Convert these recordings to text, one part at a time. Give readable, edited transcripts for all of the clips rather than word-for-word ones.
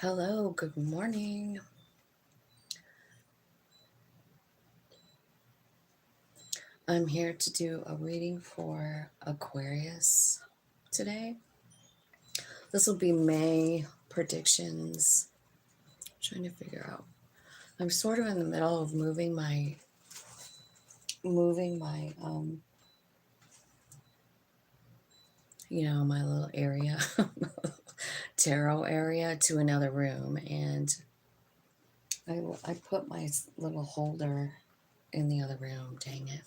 Hello, good morning. I'm here to do a reading for Aquarius today. This will be May predictions. I'm trying to figure out. I'm sort of in the middle of moving my my little area, tarot area to another room, and I put my little holder in the other room, dang it.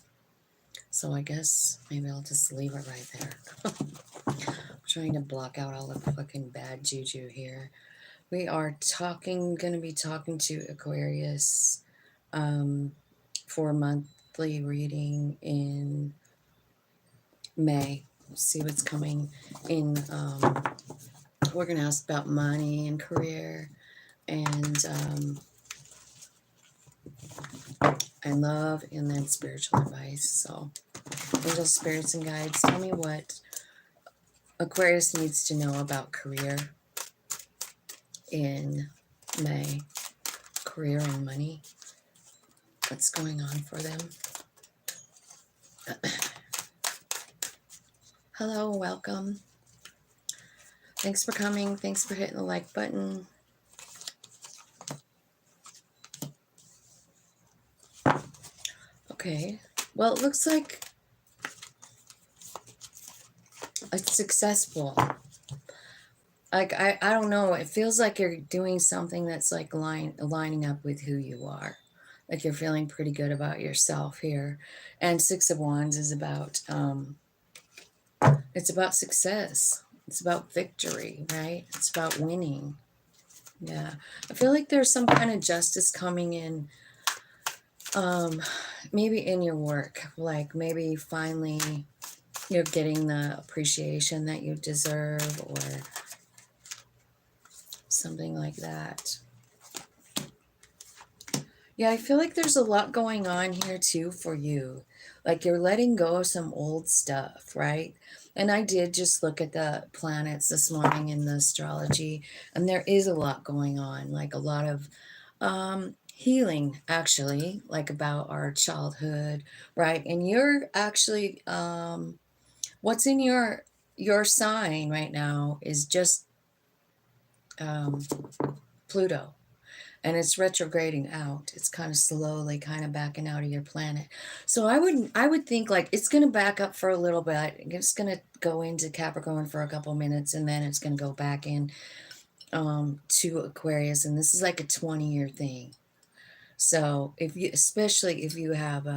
So I guess maybe I'll just leave it right there. I'm trying to block out all the fucking bad juju here. We are going to be talking to Aquarius for a monthly reading in May. See what's coming in. We're going to ask about money and career and love, and then spiritual advice. So, angel spirits and guides, tell me what Aquarius needs to know about career in May. Career and money. What's going on for them? Hello, welcome. Thanks for coming. Thanks for hitting the like button. Okay. Well, it looks like it's successful. Like, I don't know. It feels like you're doing something that's like lining up with who you are. Like you're feeling pretty good about yourself here. And Six of Wands is about, it's about success. It's about victory, right? It's about winning. Yeah. I feel like there's some kind of justice coming in, maybe in your work. Like maybe finally you're getting the appreciation that you deserve or something like that. Yeah, I feel like there's a lot going on here too for you. Like you're letting go of some old stuff, right? And I did just look at the planets this morning in the astrology, and there is a lot going on, like a lot of healing, actually, like about our childhood, right? And you're actually, what's in your sign right now is just Pluto. And it's retrograding out. It's kind of slowly kind of backing out of your planet. So I would think like it's going to back up for a little bit. It's going to go into Capricorn for a couple minutes, and then it's going to go back in to Aquarius, and this is like a 20-year thing. So especially if you have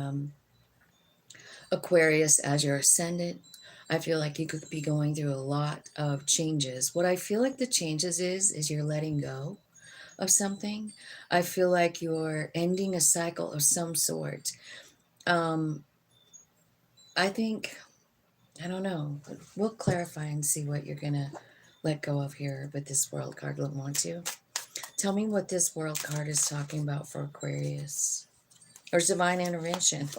Aquarius as your ascendant, I feel like you could be going through a lot of changes. What I feel like the changes is you're letting go of something. I feel like you're ending a cycle of some sort. I think, I don't know, we'll clarify and see what you're going to let go of here with this world card. Want to? Tell me what this world card is talking about for Aquarius. Or divine intervention.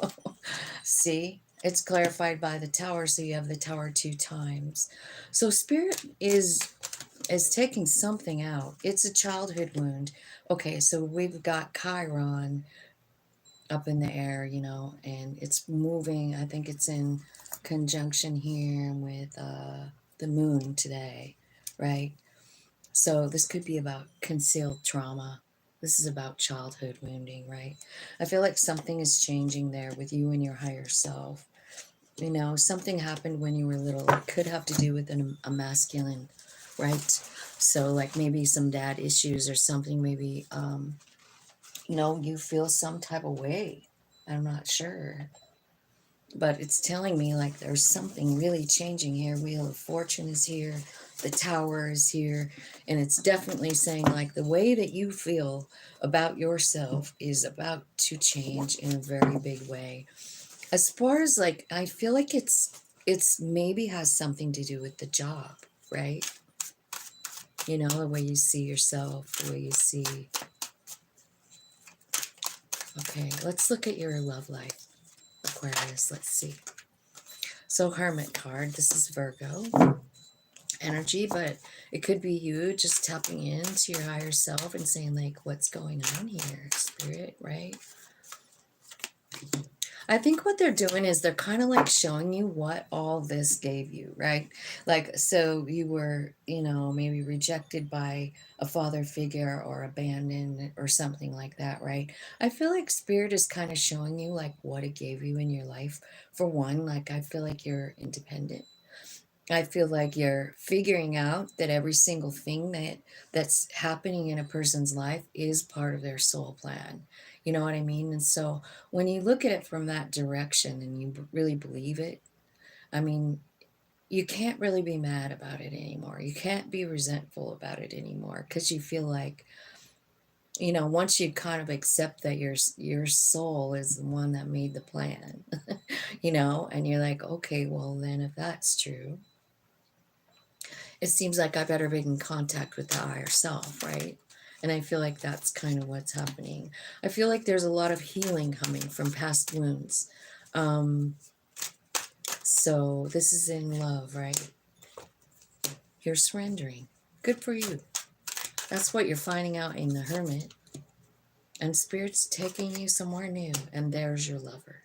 See? It's clarified by the tower, so you have the tower 2 times. So spirit is taking something out. It's a childhood wound. Okay, so we've got Chiron up in the air, and it's moving. I think it's in conjunction here with the moon today, right? So this could be about concealed trauma. This is about childhood wounding, right? I feel like something is changing there with you and your higher self. Something happened when you were little. It could have to do with a masculine, right? So like maybe some dad issues or something, maybe, you feel some type of way. I'm not sure. But it's telling me like there's something really changing here. Wheel of Fortune is here. The Tower is here. And it's definitely saying like the way that you feel about yourself is about to change in a very big way. As far as like, I feel like it's maybe has something to do with the job, right? The way you see yourself, the way you see. Okay, let's look at your love life, Aquarius. Let's see. So Hermit card. This is Virgo energy, but it could be you just tapping into your higher self and saying, like, what's going on here, Spirit, right? I think what they're doing is they're kind of like showing you what all this gave you, right? Like, so you were, you know, maybe rejected by a father figure or abandoned or something like that, right? I feel like Spirit is kind of showing you like what it gave you in your life. For one, like, I feel like you're independent. I feel like you're figuring out that every single thing that's happening in a person's life is part of their soul plan. You know what I mean? And so when you look at it from that direction and you really believe it, I mean, you can't really be mad about it anymore. You can't be resentful about it anymore because you feel like, you know, once you kind of accept that your soul is the one that made the plan, you know, and you're like, okay, well then if that's true, it seems like I better be in contact with the higher self, right? And I feel like that's kind of what's happening. I feel like there's a lot of healing coming from past wounds. Um, so this is in love, right? You're surrendering. Good for you. That's what you're finding out in the Hermit. And Spirit's taking you somewhere new, and there's your lover.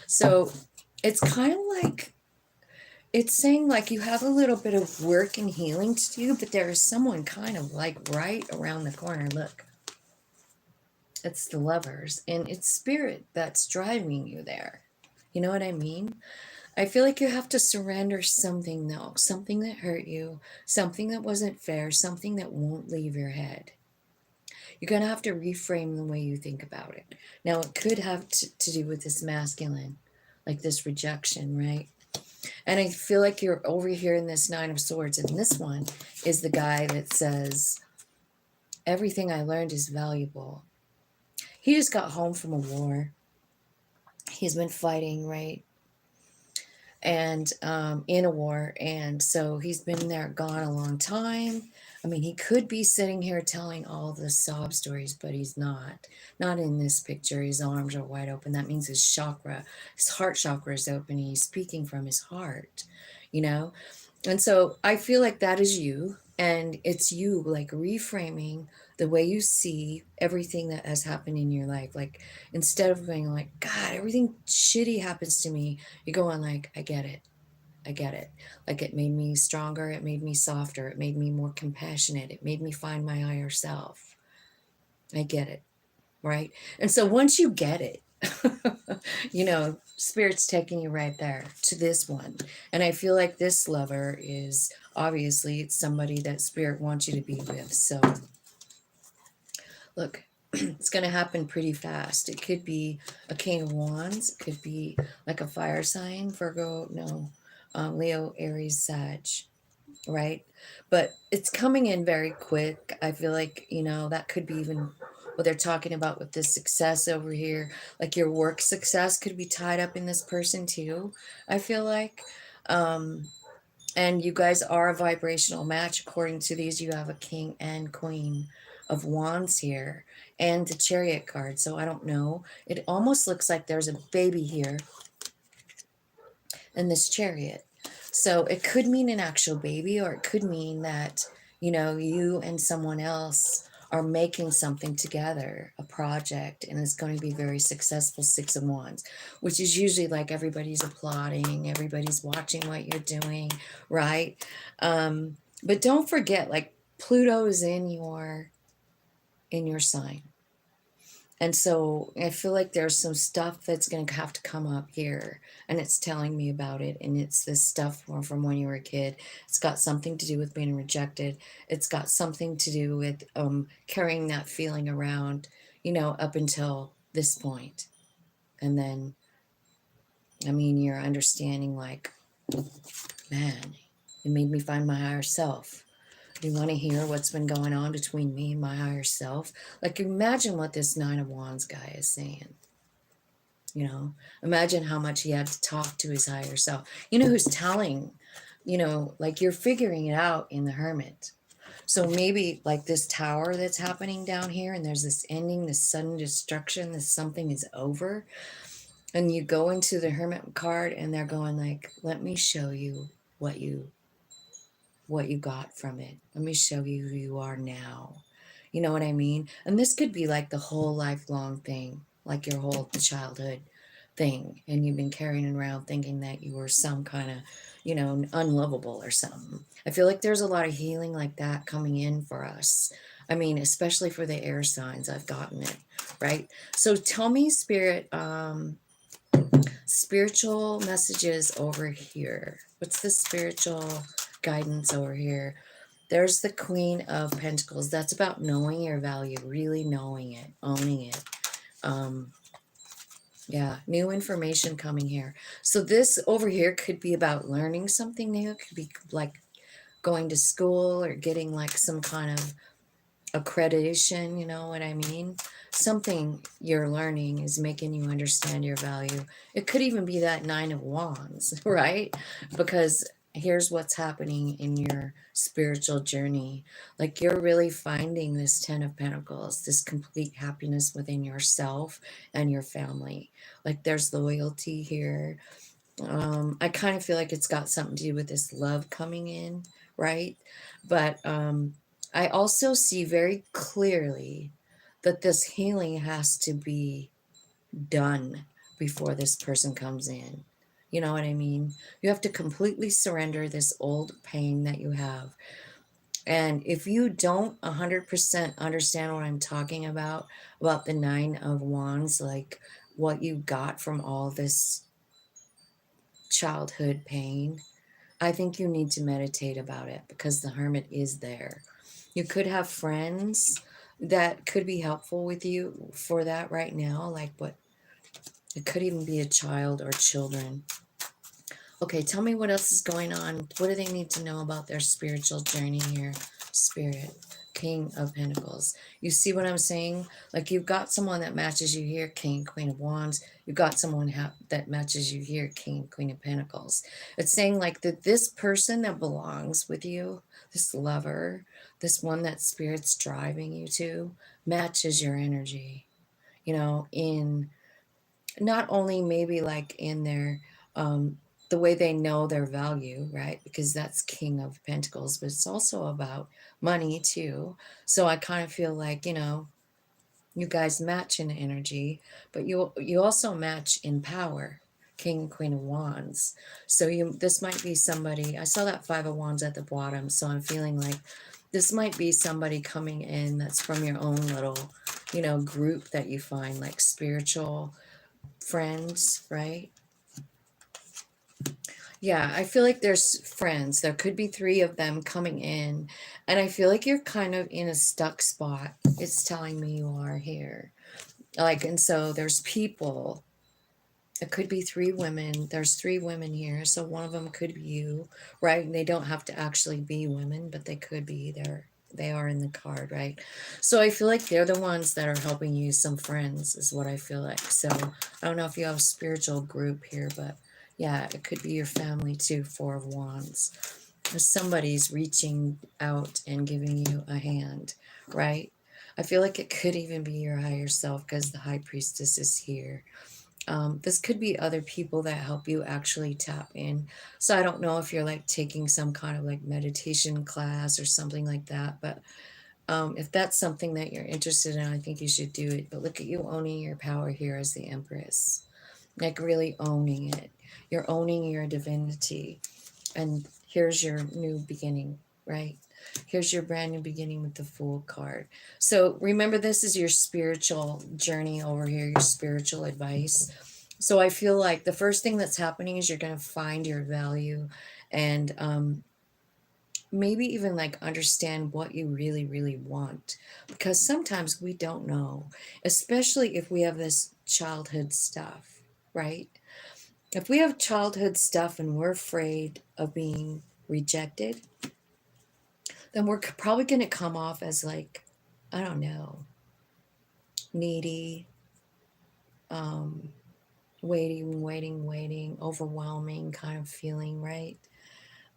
So it's kind of like, it's saying like you have a little bit of work and healing to do, but there is someone kind of like right around the corner. Look, it's the lovers, and it's Spirit that's driving you there. You know what I mean? I feel like you have to surrender something, though, something that hurt you, something that wasn't fair, something that won't leave your head. You're going to have to reframe the way you think about it. Now, it could have to do with this masculine, like this rejection, right? And I feel like you're over here in this Nine of Swords, and this one is the guy that says, everything I learned is valuable. He just got home from a war. He's been fighting, right? And in a war. And so he's been there, gone a long time. I mean, he could be sitting here telling all the sob stories, but he's not. Not in this picture. His arms are wide open. That means his chakra, his heart chakra is open. He's speaking from his heart, you know? And so I feel like that is you. And it's you like reframing the way you see everything that has happened in your life. Like instead of going like, God, everything shitty happens to me, you go on like, I get it. I get it. Like it made me stronger. It made me softer. It made me more compassionate. It made me find my higher self. I get it. Right. And so once you get it, you know, Spirit's taking you right there to this one. And I feel like this lover is obviously it's somebody that Spirit wants you to be with. So look, it's going to happen pretty fast. It could be a King of Wands. It could be like a fire sign, Virgo, no, Leo, Aries, Sag, right? But it's coming in very quick. I feel like, you know, that could be even what they're talking about with this success over here. Like your work success could be tied up in this person too, I feel like. And you guys are a vibrational match. According to these, you have a king and queen of wands here and the chariot card. So I don't know. It almost looks like there's a baby here in this chariot. So it could mean an actual baby, or it could mean that, you know, you and someone else are making something together, a project, and it's going to be very successful. Six of Wands, which is usually like everybody's applauding, everybody's watching what you're doing, right? But don't forget, like Pluto is in your sign. And so I feel like there's some stuff that's going to have to come up here, and it's telling me about it. And it's this stuff from when you were a kid. It's got something to do with being rejected. It's got something to do with carrying that feeling around, you know, up until this point. And then, I mean, you're understanding like, man, it made me find my higher self. You want to hear what's been going on between me and my higher self? Like, imagine what this Nine of Wands guy is saying. You know, imagine how much he had to talk to his higher self. You know, who's telling, you know, like you're figuring it out in the Hermit. So maybe like this tower that's happening down here, and there's this ending, this sudden destruction, this something is over. And you go into the Hermit card and they're going like, let me show you what you got from it. Let me show you who you are now. You know what I mean? And this could be like the whole lifelong thing, like your whole childhood thing. And you've been carrying around thinking that you were some kind of, unlovable or something. I feel like there's a lot of healing like that coming in for us. I mean, especially for the air signs, I've gotten it, right? So tell me, Spirit, spiritual messages over here. What's the spiritual guidance over here? There's the Queen of Pentacles. That's about knowing your value, really knowing it, owning it. Um, yeah, new information coming here. So this over here could be about learning something new. It could be like going to school or getting like some kind of accreditation, you know what I mean? Something you're learning is making you understand your value. It could even be that Nine of Wands, right? Because here's what's happening in your spiritual journey. Like you're really finding this Ten of Pentacles, this complete happiness within yourself and your family. Like there's loyalty here. I kind of feel like it's got something to do with this love coming in, right? But I also see very clearly that this healing has to be done before this person comes in. You know what I mean? You have to completely surrender this old pain that you have. And if you don't 100% understand what I'm talking about the Nine of Wands, like what you got from all this childhood pain, I think you need to meditate about it because the Hermit is there. You could have friends that could be helpful with you for that right now, like what it could even be a child or children. Okay, tell me what else is going on. What do they need to know about their spiritual journey here? Spirit, King of Pentacles. You see what I'm saying? Like you've got someone that matches you here, King, Queen of Wands. You've got someone that matches you here, King, Queen of Pentacles. It's saying like that this person that belongs with you, this lover, this one that Spirit's driving you to, matches your energy, in not only maybe like in their the way they know their value, right? Because that's King of Pentacles, but it's also about money too. So I kind of feel like, you guys match in energy, but you also match in power. King and Queen of Wands. So this might be somebody. I saw that Five of Wands at the bottom, so I'm feeling like this might be somebody coming in that's from your own little, group that you find, like spiritual friends, right? Yeah, I feel like there's friends. There could be three of them coming in. And I feel like you're kind of in a stuck spot. It's telling me you are here. Like, and so there's people. It could be three women. There's three women here. So one of them could be you, right? And they don't have to actually be women, but they could be there. They are in the card, right? So I feel like they're the ones that are helping you. Some friends is what I feel like. So I don't know if you have a spiritual group here, but yeah, it could be your family too. Four of Wands. Somebody's reaching out and giving you a hand, right? I feel like it could even be your higher self because the High Priestess is here. This could be other people that help you actually tap in. So I don't know if you're like taking some kind of like meditation class or something like that, but if that's something that you're interested in, I think you should do it. But look at you owning your power here as the Empress, like really owning it. You're owning your divinity. And here's your new beginning, right? Here's your brand new beginning with the Fool card. So remember, this is your spiritual journey over here, your spiritual advice. So I feel like the first thing that's happening is you're going to find your value and maybe even like understand what you really, really want. Because sometimes we don't know, especially if we have this childhood stuff, right? If we have childhood stuff and we're afraid of being rejected, then we're probably going to come off as like, I don't know, needy, um, waiting, overwhelming kind of feeling, right?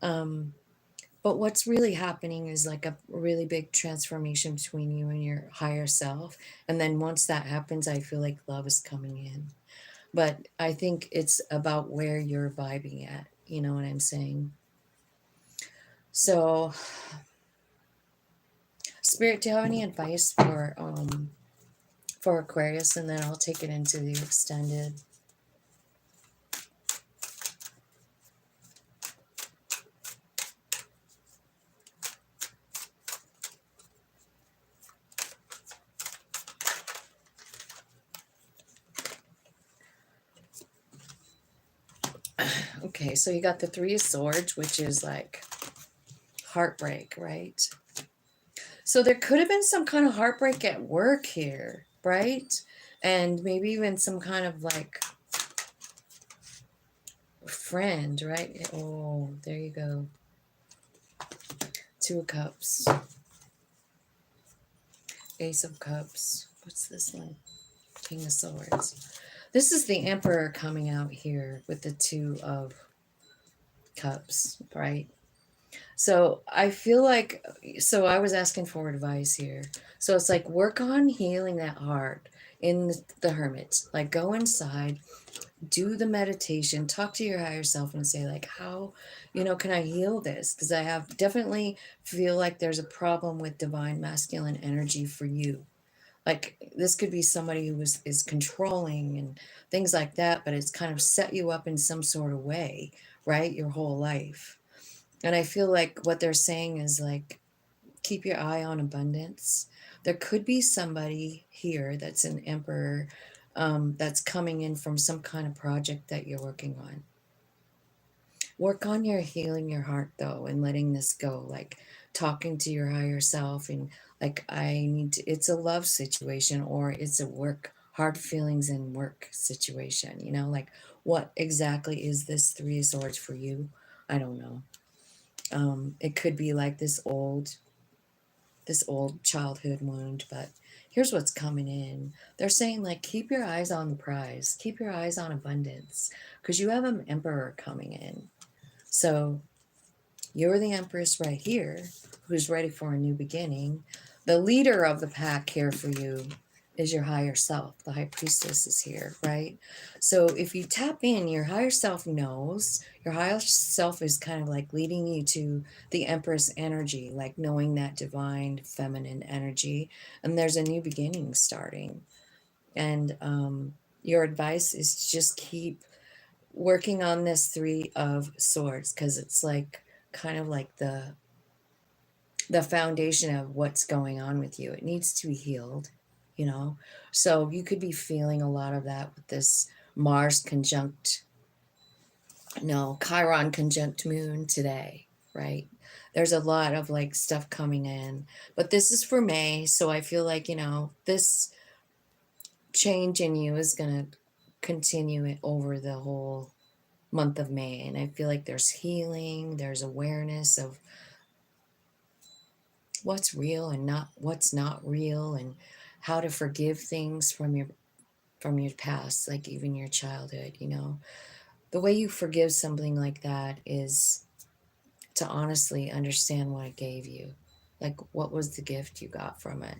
Um, but what's really happening is like a really big transformation between you and your higher self. And then once that happens, I feel like love is coming in. But I think it's about where you're vibing at. You know what I'm saying? So, Spirit, do you have any advice for Aquarius? And then I'll take it into the extended. Okay, so you got the Three of Swords, which is like heartbreak, right? So there could have been some kind of heartbreak at work here, right? And maybe even some kind of like friend, right? Oh, there you go. Two of Cups. Ace of Cups. What's this one? King of Swords. This is the Emperor coming out here with the Two of Cups, right? So I feel like, so I was asking for advice here. So it's like work on healing that heart in the hermit. Like go inside, do the meditation, talk to your higher self and say like, how, can I heal this? Because I have definitely feel like there's a problem with divine masculine energy for you. Like this could be somebody who is controlling and things like that, but it's kind of set you up in some sort of way, right? Your whole life. And I feel like what they're saying is like, keep your eye on abundance. There could be somebody here that's an emperor that's coming in from some kind of project that you're working on. Work on your healing your heart though and letting this go, like talking to your higher self and like it's a love situation or it's a work hard feelings and work situation, like what exactly is this Three of Swords for you? I don't know. It could be like this old childhood wound, but here's what's coming in. They're saying like keep your eyes on the prize, keep your eyes on abundance, because you have an emperor coming in. So you're the empress right here who's ready for a new beginning. The leader of the pack here for you is your higher self. The high priestess is here, right? So if you tap in, your higher self knows. Your higher self is kind of like leading you to the empress energy, like knowing that divine feminine energy. And there's a new beginning starting. And your advice is to just keep working on this Three of Swords because it's like kind of like the foundation of what's going on with you. It needs to be healed. So you could be feeling a lot of that with this Mars conjunct, no, Chiron conjunct moon today, right? There's a lot of like stuff coming in, but this is for May. So I feel like, this change in you is going to continue it over the whole month of May. And I feel like there's healing, there's awareness of what's real and not what's not real, and how to forgive things from your past, like even your childhood. The way you forgive something like that is to honestly understand what it gave you. Like what was the gift you got from it?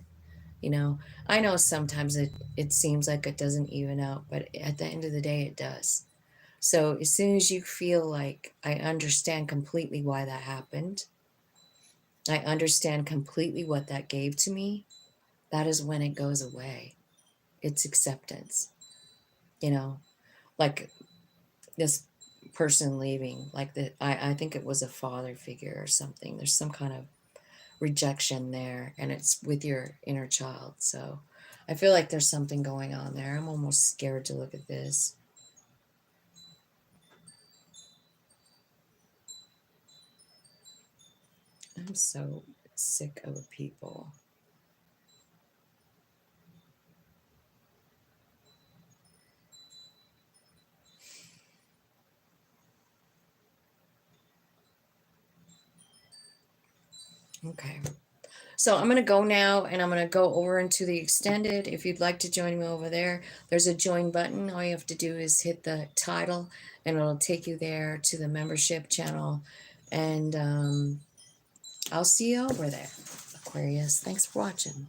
I know sometimes it seems like it doesn't even out, but at the end of the day it does. So as soon as you feel like I understand completely why that happened, I understand completely what that gave to me, that is when it goes away. It's acceptance, you know, like this person leaving, like I think it was a father figure or something. There's some kind of rejection there, and it's with your inner child. So I feel like there's something going on there. I'm almost scared to look at this. I'm so sick of people. Okay. So I'm going to go now and I'm going to go over into the extended. If you'd like to join me over there, there's a join button. All you have to do is hit the title and it'll take you there to the membership channel. And I'll see you over there, Aquarius. Thanks for watching.